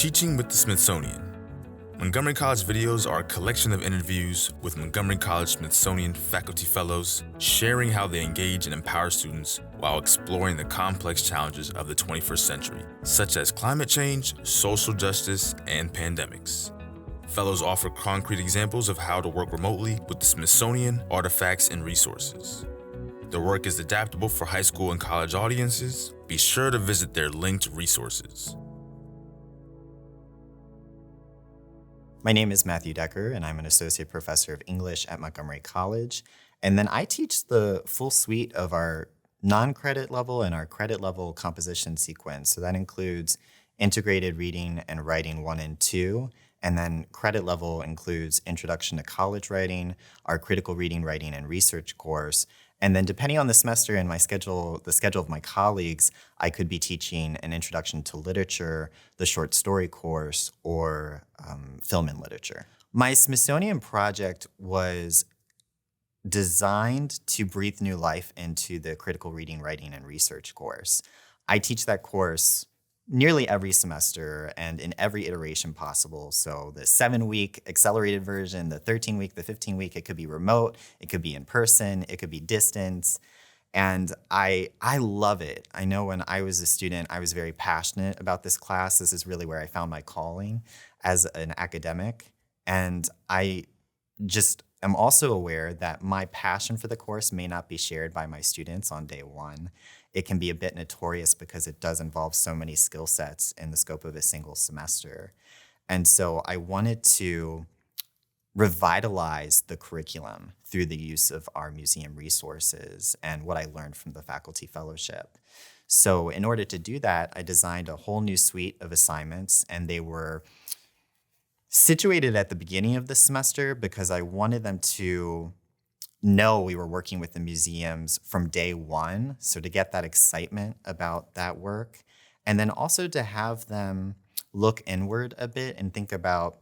Teaching with the Smithsonian. Montgomery College videos are a collection of interviews with Montgomery College Smithsonian faculty fellows, sharing how they engage and empower students while exploring the complex challenges of the 21st century, such as climate change, social justice, and pandemics. Fellows offer concrete examples of how to work remotely with the Smithsonian, artifacts, and resources. The work is adaptable for high school and college audiences. Be sure to visit their linked resources. My name is Matthew Decker, and I'm an associate professor of English at Montgomery College. And then I teach the full suite of our non-credit level and our credit level composition sequence. So that includes integrated reading and writing 1 and 2. And then credit level includes Introduction to College Writing, our critical reading, writing, and research course. And then depending on the semester and the schedule of my colleagues, I could be teaching an Introduction to Literature, the short story course, or film and literature. My Smithsonian project was designed to breathe new life into the critical reading, writing, and research course. I teach that course nearly every semester and in every iteration possible. So the 7-week accelerated version, the 13-week, the 15-week, it could be remote, it could be in person, it could be distance. And I love it. I know when I was a student, I was very passionate about this class. This is really where I found my calling as an academic. And I just am also aware that my passion for the course may not be shared by my students on day one. It can be a bit notorious because it does involve so many skill sets in the scope of a single semester. And so I wanted to revitalize the curriculum through the use of our museum resources and what I learned from the faculty fellowship. So in order to do that, I designed a whole new suite of assignments, and they were situated at the beginning of the semester because I wanted them to know we were working with the museums from day one. So to get that excitement about that work, and then also to have them look inward a bit and think about,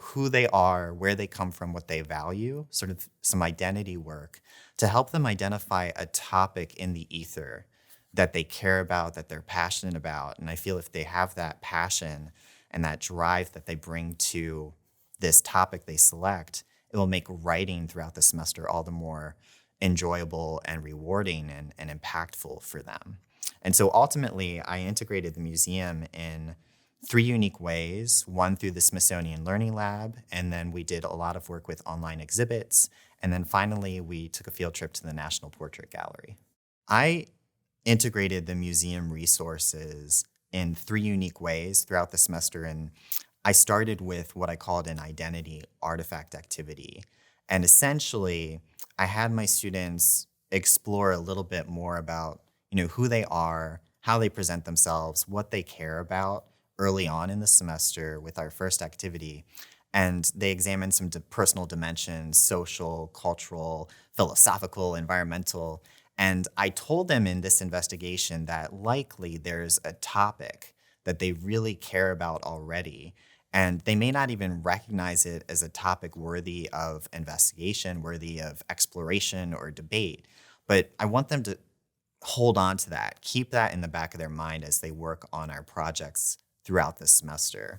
who they are, where they come from, what they value, sort of some identity work to help them identify a topic in the ether that they care about, that they're passionate about. And I feel if they have that passion and that drive that they bring to this topic they select, it will make writing throughout the semester all the more enjoyable and rewarding and impactful for them. And so ultimately, I integrated the museum in 3 unique ways, one through the Smithsonian Learning Lab, and then we did a lot of work with online exhibits, and then finally, we took a field trip to the National Portrait Gallery. I integrated the museum resources in 3 unique ways throughout the semester, and I started with what I called an identity artifact activity. And essentially, I had my students explore a little bit more about, who they are, how they present themselves, what they care about early on in the semester with our first activity. And they examined some personal dimensions, social, cultural, philosophical, environmental. And I told them in this investigation that likely there's a topic that they really care about already. And they may not even recognize it as a topic worthy of investigation, worthy of exploration or debate. But I want them to hold on to that, keep that in the back of their mind as they work on our projects throughout the semester.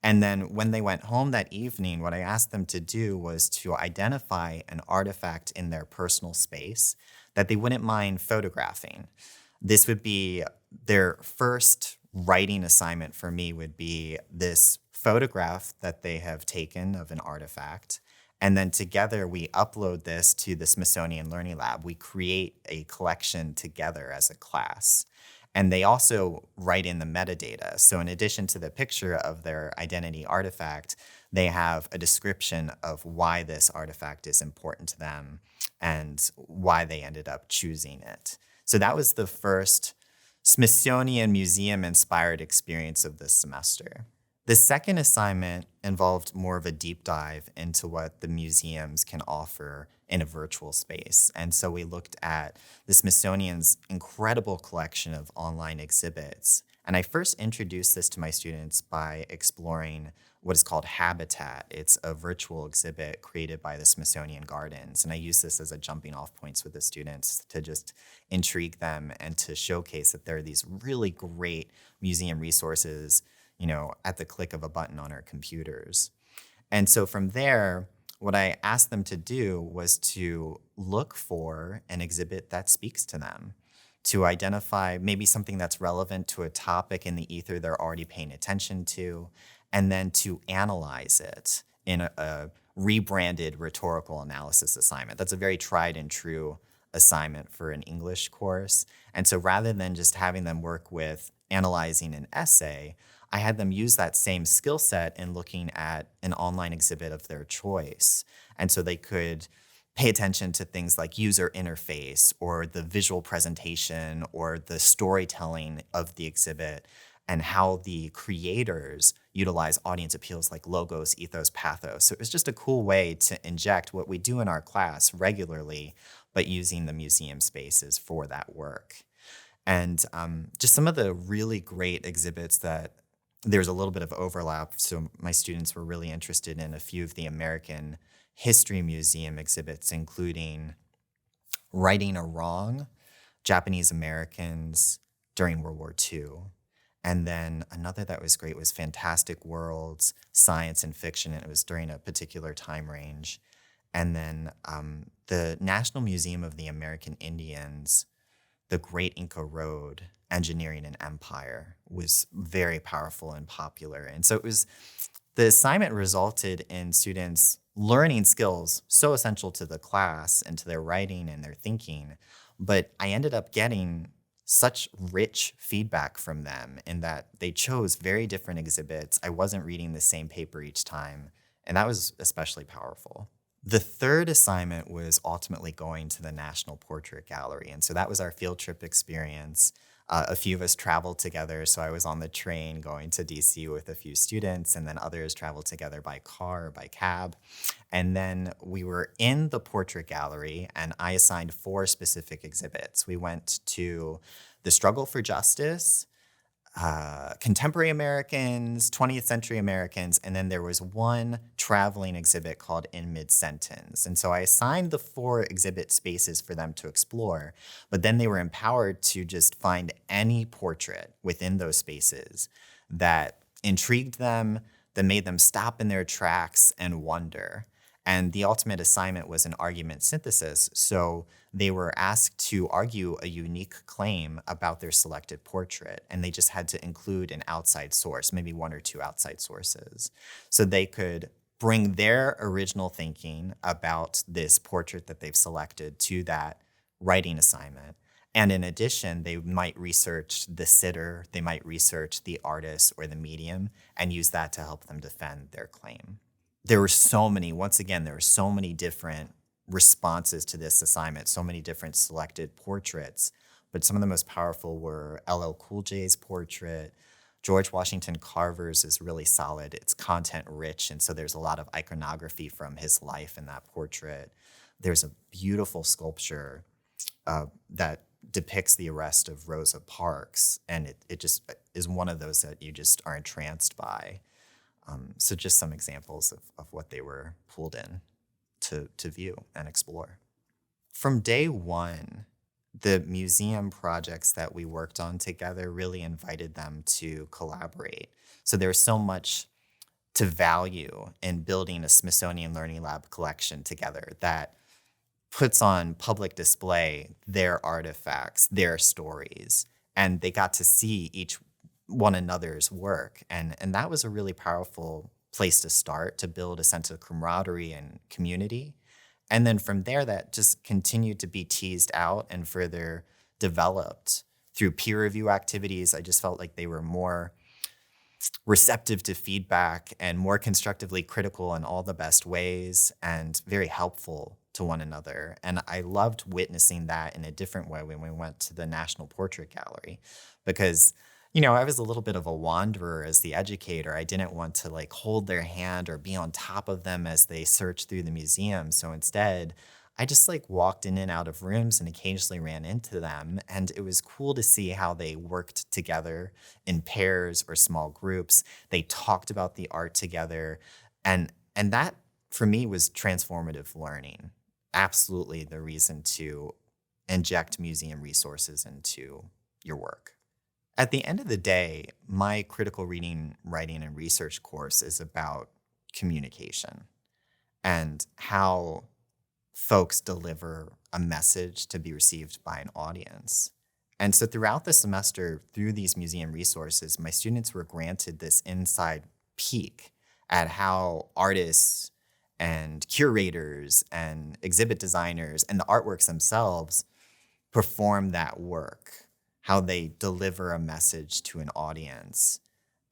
And then when they went home that evening, what I asked them to do was to identify an artifact in their personal space that they wouldn't mind photographing. This would be their first writing assignment for me, would be this photograph that they have taken of an artifact. And then together we upload this to the Smithsonian Learning Lab. We create a collection together as a class. And they also write in the metadata. So in addition to the picture of their identity artifact, they have a description of why this artifact is important to them and why they ended up choosing it. So that was the first Smithsonian Museum-inspired experience of this semester. The second assignment involved more of a deep dive into what the museums can offer in a virtual space. And so we looked at the Smithsonian's incredible collection of online exhibits. And I first introduced this to my students by exploring what is called Habitat. It's a virtual exhibit created by the Smithsonian Gardens. And I use this as a jumping off points with the students to just intrigue them and to showcase that there are these really great museum resources at the click of a button on our computers. And so from there, what I asked them to do was to look for an exhibit that speaks to them, to identify maybe something that's relevant to a topic in the ether they're already paying attention to, and then to analyze it in a rebranded rhetorical analysis assignment. That's a very tried and true assignment for an English course. And so rather than just having them work with analyzing an essay, I had them use that same skill set in looking at an online exhibit of their choice. And so they could pay attention to things like user interface or the visual presentation or the storytelling of the exhibit and how the creators utilize audience appeals like logos, ethos, pathos. So it was just a cool way to inject what we do in our class regularly, but using the museum spaces for that work. And just some of the really great exhibits that there's a little bit of overlap. So my students were really interested in a few of the American History Museum exhibits, including Righting a Wrong, Japanese Americans during World War II. And then another that was great was Fantastic Worlds, Science and Fiction, and it was during a particular time range. And then the National Museum of the American Indians, the Great Inca Road, Engineering and Empire, was very powerful and popular. And so the assignment resulted in students learning skills so essential to the class and to their writing and their thinking. But I ended up getting such rich feedback from them in that they chose very different exhibits. I wasn't reading the same paper each time, and that was especially powerful. The third assignment was ultimately going to the National Portrait Gallery, and so that was our field trip experience. A few of us traveled together, so I was on the train going to DC with a few students, and then others traveled together by car or by cab. And then we were in the portrait gallery, and I assigned 4 specific exhibits. We went to the struggle for justice, contemporary Americans, 20th century Americans, and then there was one traveling exhibit called In Mid-Sentence. And so I assigned the 4 exhibit spaces for them to explore, but then they were empowered to just find any portrait within those spaces that intrigued them, that made them stop in their tracks and wonder. And the ultimate assignment was an argument synthesis. So they were asked to argue a unique claim about their selected portrait, and they just had to include an outside source, maybe 1 or 2 outside sources. So they could bring their original thinking about this portrait that they've selected to that writing assignment. And in addition, they might research the sitter, they might research the artist or the medium, and use that to help them defend their claim. There were so many different responses to this assignment, so many different selected portraits, but some of the most powerful were LL Cool J's portrait. George Washington Carver's is really solid. It's content rich, and so there's a lot of iconography from his life in that portrait. There's a beautiful sculpture that depicts the arrest of Rosa Parks, and it just is one of those that you just are entranced by. So just some examples of what they were pulled in to view and explore. From day one, the museum projects that we worked on together really invited them to collaborate. So there's so much to value in building a Smithsonian Learning Lab collection together that puts on public display their artifacts, their stories, and they got to see each one another's work. And that was a really powerful place to start, to build a sense of camaraderie and community. And then from there, that just continued to be teased out and further developed through peer review activities. I just felt like they were more receptive to feedback and more constructively critical in all the best ways and very helpful to one another. And I loved witnessing that in a different way when we went to the National Portrait Gallery, because I was a little bit of a wanderer as the educator. I didn't want to hold their hand or be on top of them as they searched through the museum. So instead, I just walked in and out of rooms and occasionally ran into them. And it was cool to see how they worked together in pairs or small groups. They talked about the art together. And that, for me, was transformative learning. Absolutely the reason to inject museum resources into your work. At the end of the day, my critical reading, writing, and research course is about communication and how folks deliver a message to be received by an audience. And so throughout the semester, through these museum resources, my students were granted this inside peek at how artists and curators and exhibit designers and the artworks themselves perform that work, how they deliver a message to an audience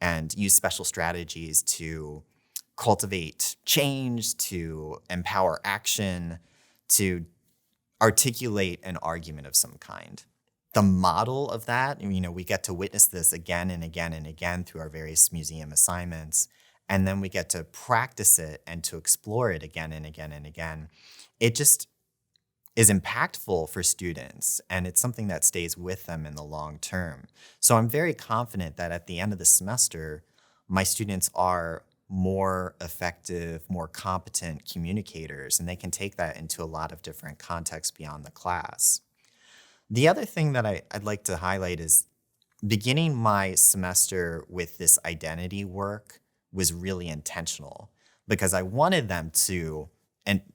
and use special strategies to cultivate change, to empower action, to articulate an argument of some kind. The model of that, we get to witness this again and again and again through our various museum assignments, and then we get to practice it and to explore it again and again and again. It just is impactful for students, and it's something that stays with them in the long term. So I'm very confident that at the end of the semester, my students are more effective, more competent communicators, and they can take that into a lot of different contexts beyond the class. The other thing that I'd like to highlight is beginning my semester with this identity work was really intentional because I wanted them to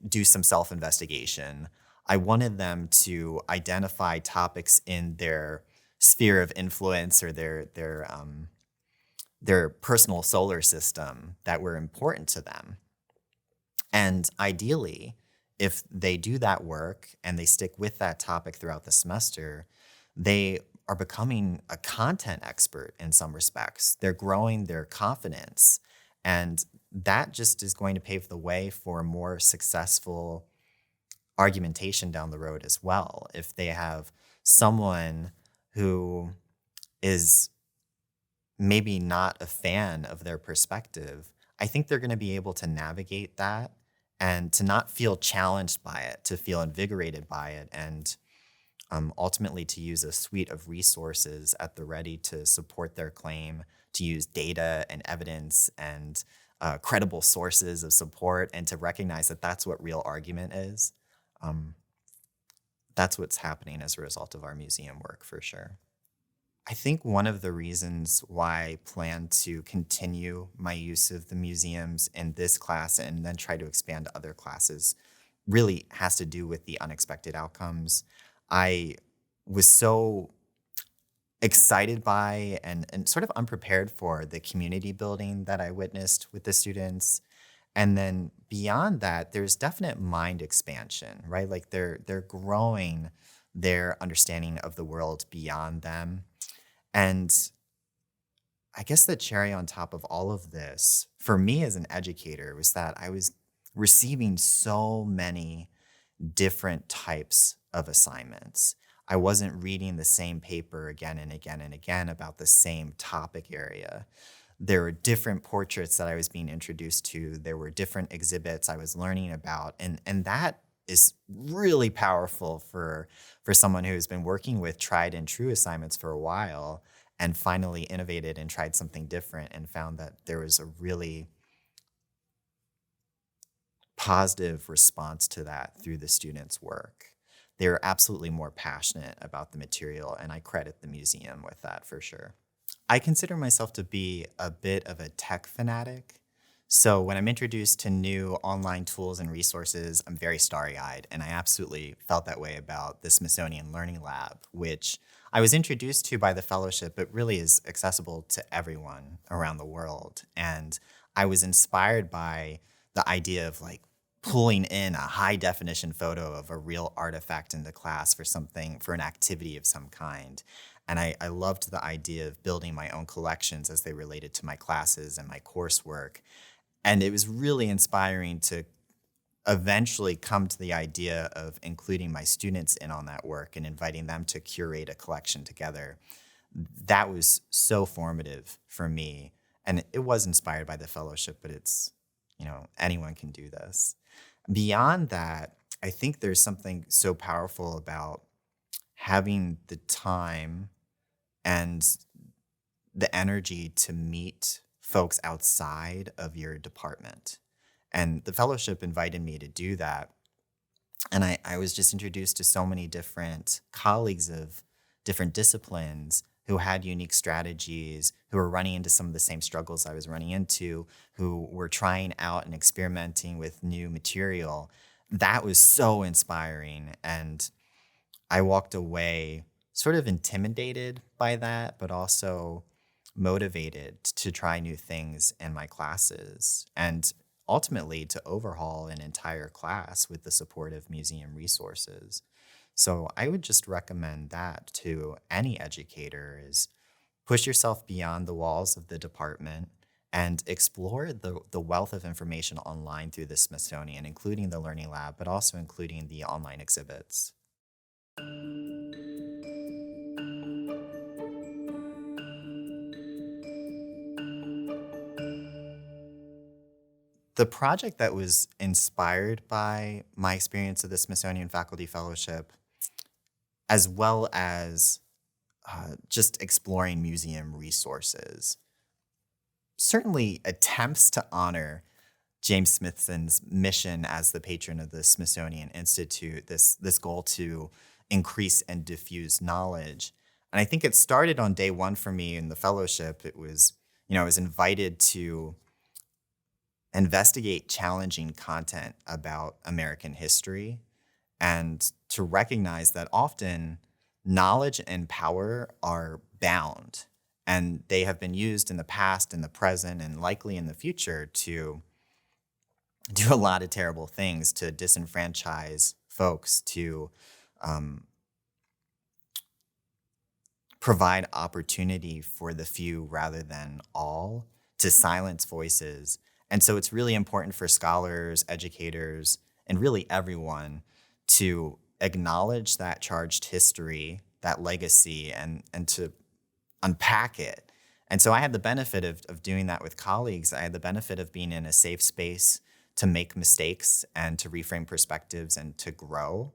do some self-investigation. I wanted them to identify topics in their sphere of influence or their personal solar system that were important to them. And ideally, if they do that work and they stick with that topic throughout the semester, they are becoming a content expert in some respects. They're growing their confidence. And that just is going to pave the way for more successful argumentation down the road as well. If they have someone who is maybe not a fan of their perspective, I think they're going to be able to navigate that and to not feel challenged by it, to feel invigorated by it, and ultimately to use a suite of resources at the ready to support their claim, to use data and evidence and credible sources of support, and to recognize that that's what real argument is. That's what's happening as a result of our museum work, for sure. I think one of the reasons why I plan to continue my use of the museums in this class and then try to expand to other classes really has to do with the unexpected outcomes. I was so excited by and sort of unprepared for the community building that I witnessed with the students. And then beyond that, there's definite mind expansion, right? Like they're growing their understanding of the world beyond them. And I guess the cherry on top of all of this, for me as an educator, was that I was receiving so many different types of assignments. I wasn't reading the same paper again and again and again about the same topic area. There were different portraits that I was being introduced to. There were different exhibits I was learning about. And that is really powerful for someone who has been working with tried and true assignments for a while and finally innovated and tried something different and found that there was a really positive response to that through the students' work. They were absolutely more passionate about the material, and I credit the museum with that for sure. I consider myself to be a bit of a tech fanatic. So when I'm introduced to new online tools and resources, I'm very starry-eyed, and I absolutely felt that way about the Smithsonian Learning Lab, which I was introduced to by the fellowship, but really is accessible to everyone around the world. And I was inspired by the idea of like pulling in a high definition photo of a real artifact into class for an activity of some kind. And I loved the idea of building my own collections as they related to my classes and my coursework. And it was really inspiring to eventually come to the idea of including my students in on that work and inviting them to curate a collection together. That was so formative for me. And it was inspired by the fellowship, but it's, anyone can do this. Beyond that, I think there's something so powerful about having the time and the energy to meet folks outside of your department. And the fellowship invited me to do that. And I was just introduced to so many different colleagues of different disciplines who had unique strategies, who were running into some of the same struggles I was running into, who were trying out and experimenting with new material. That was so inspiring. And I walked away sort of intimidated by that, but also motivated to try new things in my classes and ultimately to overhaul an entire class with the support of museum resources. So I would just recommend that to any educator is push yourself beyond the walls of the department and explore the wealth of information online through the Smithsonian, including the Learning Lab, but also including the online exhibits. The project that was inspired by my experience of the Smithsonian Faculty Fellowship, as well as just exploring museum resources, certainly attempts to honor James Smithson's mission as the patron of the Smithsonian Institute, this goal to increase and diffuse knowledge. And I think it started on day one for me in the fellowship. It was, I was invited to investigate challenging content about American history and to recognize that often knowledge and power are bound, and they have been used in the past, in the present, and likely in the future to do a lot of terrible things, to disenfranchise folks, to provide opportunity for the few rather than all, to silence voices. And so it's really important for scholars, educators, and really everyone to acknowledge that charged history, that legacy, and to unpack it. And so I had the benefit of doing that with colleagues. I had the benefit of being in a safe space to make mistakes and to reframe perspectives and to grow.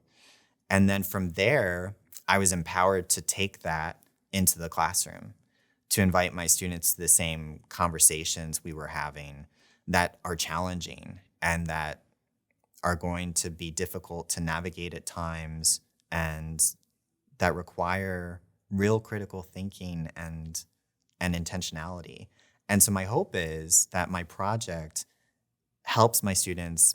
And then from there, I was empowered to take that into the classroom, to invite my students to the same conversations we were having that are challenging and that are going to be difficult to navigate at times and that require real critical thinking and intentionality. And so my hope is that my project helps my students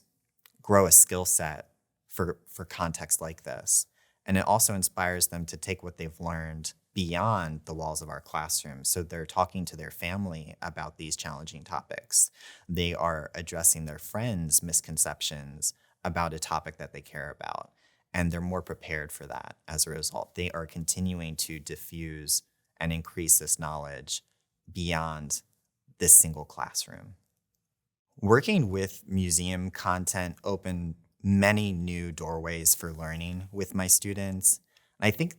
grow a skill set for contexts like this. And it also inspires them to take what they've learned beyond the walls of our classroom. So they're talking to their family about these challenging topics. They are addressing their friends' misconceptions about a topic that they care about. And they're more prepared for that as a result. They are continuing to diffuse and increase this knowledge beyond this single classroom. Working with museum content opened many new doorways for learning with my students. And I think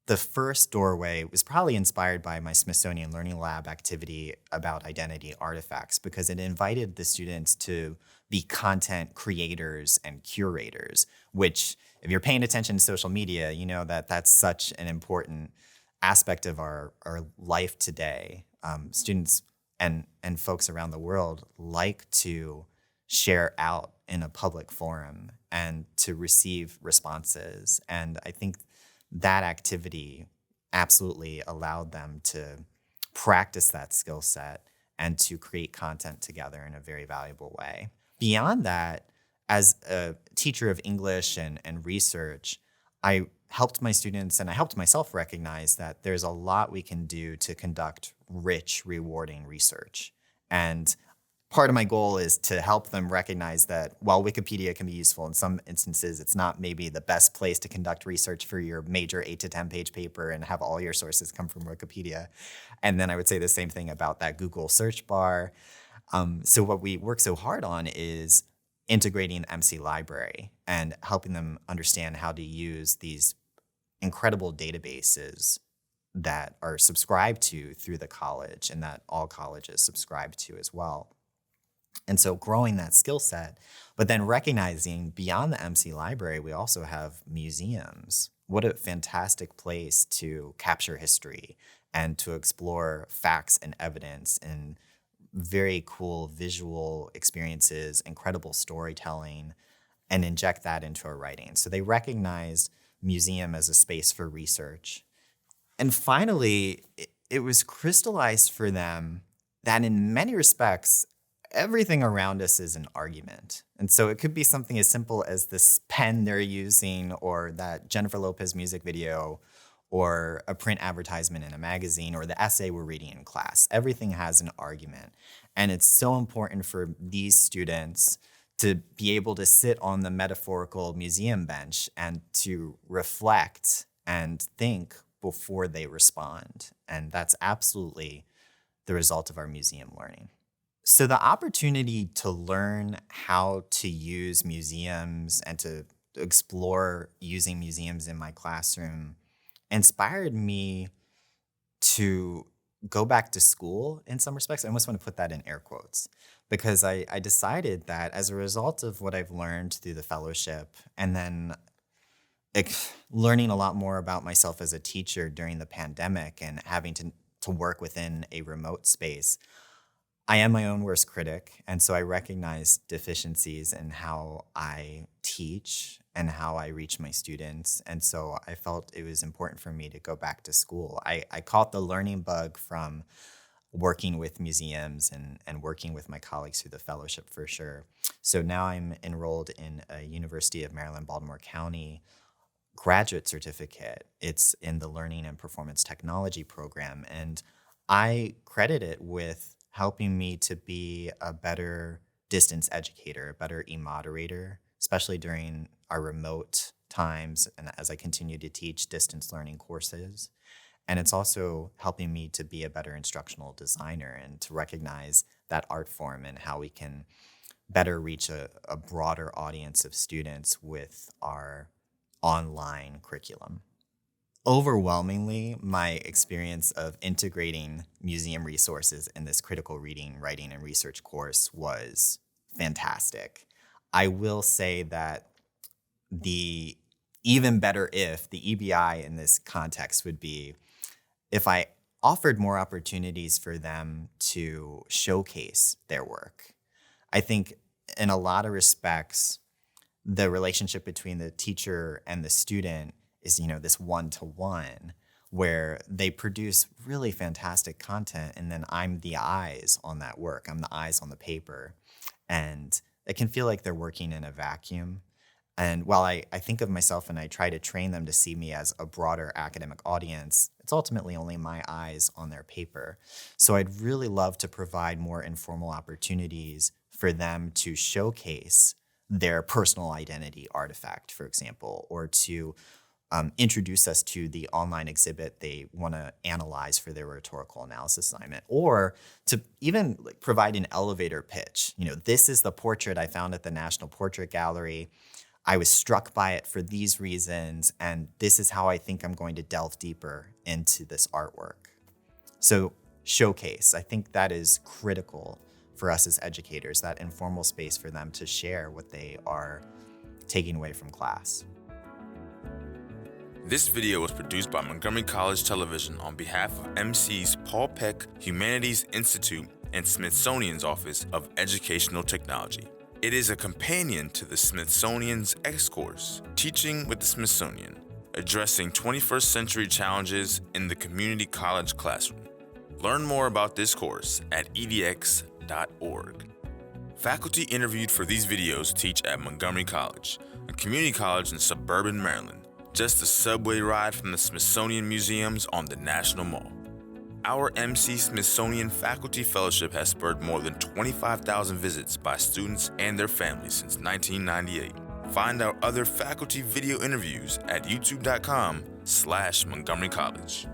the first doorway was probably inspired by my Smithsonian Learning Lab activity about identity artifacts, because it invited the students to be content creators and curators, which if you're paying attention to social media, you know that that's such an important aspect of our life today. Students and folks around the world like to share out in a public forum and to receive responses. And I think that activity absolutely allowed them to practice that skill set and to create content together in a very valuable way. Beyond that, as a teacher of English and research, I helped my students and I helped myself recognize that there's a lot we can do to conduct rich, rewarding research. And part of my goal is to help them recognize that while Wikipedia can be useful in some instances, it's not maybe the best place to conduct research for your major 8 to 10 page paper and have all your sources come from Wikipedia. And then I would say the same thing about that Google search bar. So what we work so hard on is integrating the MC library and helping them understand how to use these incredible databases that are subscribed to through the college and that all colleges subscribe to as well. And so growing that skill set, but then recognizing beyond the MC library, we also have museums. What a fantastic place to capture history and to explore facts and evidence and very cool visual experiences, incredible storytelling, and inject that into our writing. So they recognized museum as a space for research. And finally, it was crystallized for them that in many respects, everything around us is an argument. And so it could be something as simple as this pen they're using, or that Jennifer Lopez music video, or a print advertisement in a magazine, or the essay we're reading in class. Everything has an argument. And it's so important for these students to be able to sit on the metaphorical museum bench and to reflect and think before they respond. And that's absolutely the result of our museum learning. So the opportunity to learn how to use museums and to explore using museums in my classroom inspired me to go back to school in some respects. I almost want to put that in air quotes, because I decided that as a result of what I've learned through the fellowship, and then learning a lot more about myself as a teacher during the pandemic and having to work within a remote space, I am my own worst critic. And so I recognize deficiencies in how I teach and how I reach my students. And so I felt it was important for me to go back to school. I caught the learning bug from working with museums and working with my colleagues through the fellowship for sure. So now I'm enrolled in a University of Maryland, Baltimore County graduate certificate. It's in the Learning and Performance Technology program. And I credit it with helping me to be a better distance educator, a better e-moderator, especially during our remote times and as I continue to teach distance learning courses. And it's also helping me to be a better instructional designer and to recognize that art form and how we can better reach a broader audience of students with our online curriculum. Overwhelmingly, my experience of integrating museum resources in this critical reading, writing, and research course was fantastic. I will say that the even better if, the EBI in this context would be if I offered more opportunities for them to showcase their work. I think in a lot of respects, the relationship between the teacher and the student is, this one-to-one where they produce really fantastic content and then I'm the eyes on that work. I'm the eyes on the paper. And it can feel like they're working in a vacuum. And while I think of myself and I try to train them to see me as a broader academic audience, it's ultimately only my eyes on their paper. So I'd really love to provide more informal opportunities for them to showcase their personal identity artifact, for example, or to introduce us to the online exhibit they want to analyze for their rhetorical analysis assignment, or to even provide an elevator pitch. This is the portrait I found at the National Portrait Gallery. I was struck by it for these reasons, and this is how I think I'm going to delve deeper into this artwork. So showcase, I think that is critical for us as educators, that informal space for them to share what they are taking away from class. This video was produced by Montgomery College Television on behalf of MC's Paul Peck Humanities Institute and Smithsonian's Office of Educational Technology. It is a companion to the Smithsonian's X-Course, Teaching with the Smithsonian, addressing 21st century challenges in the community college classroom. Learn more about this course at edx.org. Faculty interviewed for these videos teach at Montgomery College, a community college in suburban Maryland, just a subway ride from the Smithsonian Museums on the National Mall. Our MC Smithsonian Faculty Fellowship has spurred more than 25,000 visits by students and their families since 1998. Find our other faculty video interviews at youtube.com/Montgomery College.